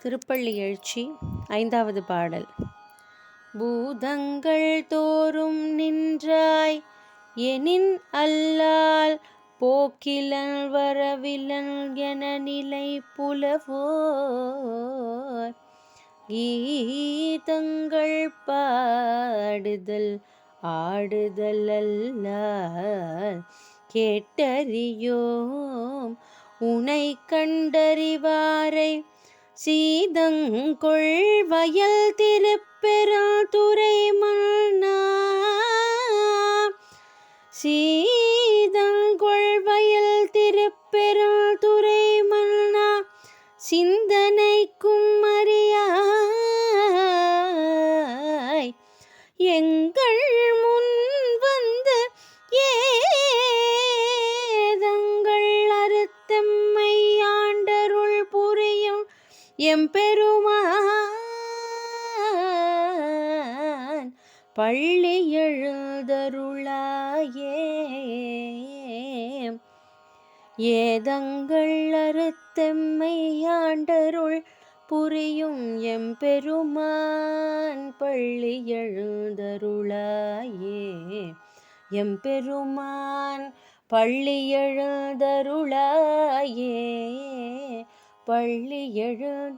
திருப்பள்ளி எழுச்சி ஐந்தாவது பாடல். பூதங்கள் தோறும் நின்றாய் எனின் அல்லால் போக்கிலன் வரவிலன் என நிலை புலவோர் கீதங்கள் பாடுதல் ஆடுதல் அல்லால் கேட்டறியோம் உனை கண்டறிவாரை சீதங்கொள் வயல் திருப்பெருந்துறை மன்னா சீதங்கொள் வயல் திருப்பெருந்துறை மன்னா சிந்தனைக்கும் அறியாய் எங்கள் முன் வந்து ஏதங்கள் அறுத்தம்மை ஆண்டருள் புரியும் எம்பெருமான் பள்ளி எழுந்தருளாயே. ஏதங்கள் அறுத்தெம்மை ஆண்டருள் புரியும் எம்பெருமான் பள்ளி எழுந்தருளாயே. எம்பெருமான் பள்ளி எழுந்தருளாயே. பள்ளி எழுந்தருளாயே.